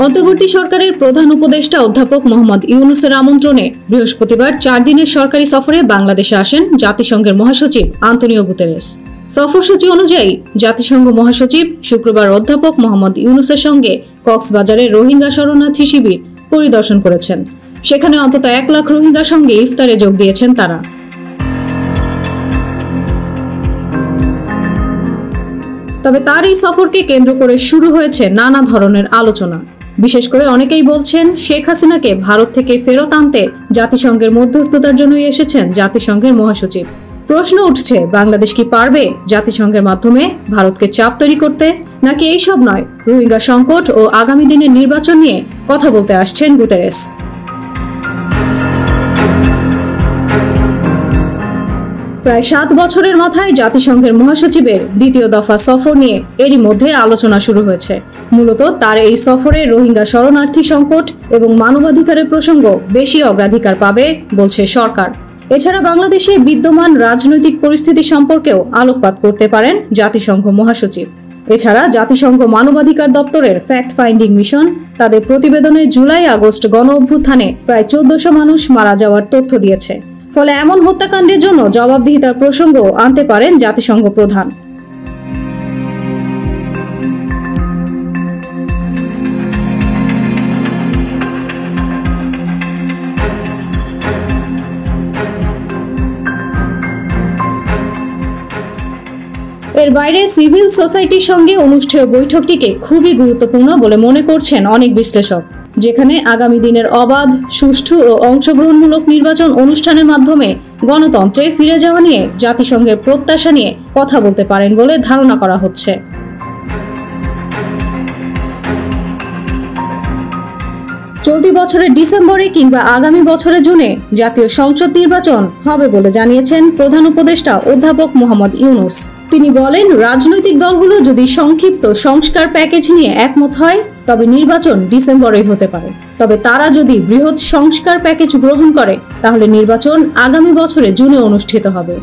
অন্তর্বর্তী সরকারের প্রধান উপদেষ্টা অধ্যাপক মোহাম্মদ ইউনূসের আমন্ত্রণে বৃহস্পতিবার 4 দিনের সরকারি সফরে বাংলাদেশে আসেন জাতিসংঘের মহাসচিব আন্তোনিও গুতেরেস। সফরসূচি অনুযায়ী জাতিসংঘ মহাসচিব শুক্রবার অধ্যাপক মোহাম্মদ ইউনূসের সঙ্গে কক্সবাজারের রোহিঙ্গা শরণার্থী শিবির পরিদর্শন করেছেন। সেখানে অন্তত 1 লাখ রোহিঙ্গার সঙ্গে ইফতারে যোগ দিয়েছেন তারা। তবে তার এই সফরকে কেন্দ্র করে শুরু হয়েছে নানা ধরনের আলোচনা। বিশেষ করে অনেকেই বলছেন, শেখ হাসিনাকে ভারত থেকে ফেরত আনতে জাতিসংঘের মধ্যস্থতার জন্যই এসেছেন জাতিসংঘের মহাসচিব। প্রশ্ন উঠছে, বাংলাদেশ কি পারবে জাতিসংঘের মাধ্যমে ভারতকে চাপ তৈরি করতে, নাকি এইসব নয়, রোহিঙ্গা সংকট ও আগামী দিনের নির্বাচন নিয়ে কথা বলতে আসছেন গুতেরেস। প্রায় 7 বছরের মাথায় জাতিসংঘের মহাসচিবের দ্বিতীয় দফা সফর নিয়ে এরই মধ্যে আলোচনা শুরু হয়েছে। মূলত তার এই সফরে রোহিঙ্গা শরণার্থী সংকট এবং মানবাধিকারের প্রসঙ্গ বেশি অগ্রাধিকার পাবে বলছে সরকার। এছাড়া বাংলাদেশে বিদ্যমান রাজনৈতিক পরিস্থিতি সম্পর্কেও আলোকপাত করতে পারেন জাতিসংঘ মহাসচিব। এছাড়া জাতিসংঘ মানবাধিকার দপ্তরের ফ্যাক্ট ফাইন্ডিং মিশন তাদের প্রতিবেদনে জুলাই-আগস্ট গণ অভ্যুত্থানে প্রায় 1400 মানুষ মারা যাওয়ার তথ্য দিয়েছে। ফলে এমন হত্যাকাণ্ডের জন্য জবাবদিহিতার প্রসঙ্গ আনতে পারেন জাতিসংঘ প্রধান। এর বাইরে সিভিল সোসাইটির সঙ্গে অনুষ্ঠেয় বৈঠকটিকে খুবই গুরুত্বপূর্ণ বলে মনে করছেন অনেক বিশ্লেষক, যেখানে আগামী দিনের অবাধ, সুষ্ঠু ও অংশগ্রহণমূলক নির্বাচন অনুষ্ঠানের মাধ্যমে গণতন্ত্রে ফিরে যাওয়া নিয়ে জাতিসংঘের প্রত্যাশা নিয়ে কথা বলতে পারেন বলে ধারণা করা হচ্ছে। চলতি বছরের ডিসেম্বরে কিংবা আগামী বছরের জুনে জাতীয় সংসদ নির্বাচন হবে বলে জানিয়েছেন প্রধান উপদেষ্টা অধ্যাপক মোহাম্মদ ইউনূস। তিনি বলেন, রাজনৈতিক দলগুলো যদি সংক্ষিপ্ত সংস্কার প্যাকেজ নিয়ে একমত হয় তবে নির্বাচন ডিসেম্বরেই হতে পারে। তবে তারা যদি বৃহৎ সংস্কার প্যাকেজ গ্রহণ করে তাহলে নির্বাচন আগামী বছরে জুনে অনুষ্ঠিত হবে।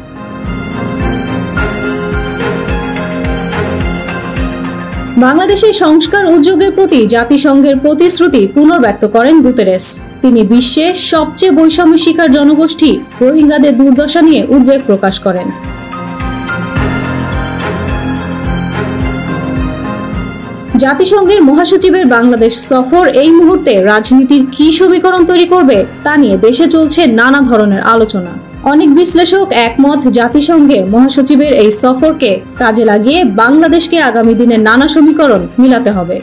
বাংলাদেশের সংস্কার উদ্যোগের প্রতি জাতিসংঘের প্রতিশ্রুতি পুনর্ব্যক্ত করেন গুতেরেস। তিনি বিশ্বের সবচেয়ে বৈষম্য শিকার জনগোষ্ঠী রোহিঙ্গাদের দুর্দশা নিয়ে উদ্বেগ প্রকাশ করেন। জাতিসংঘের মহাসচিবের বাংলাদেশ সফর এই মুহূর্তে রাজনীতির কি সমীকরণ তৈরি করবে তা নিয়ে দেশে চলছে নানা ধরনের আলোচনা। অনেক বিশ্লেষক একমত, জাতিসংঘের মহাসচিবের এই সফরকে কাজে লাগিয়ে বাংলাদেশকে আগামী দিনে নানা সমীকরণ মিলাতে হবে।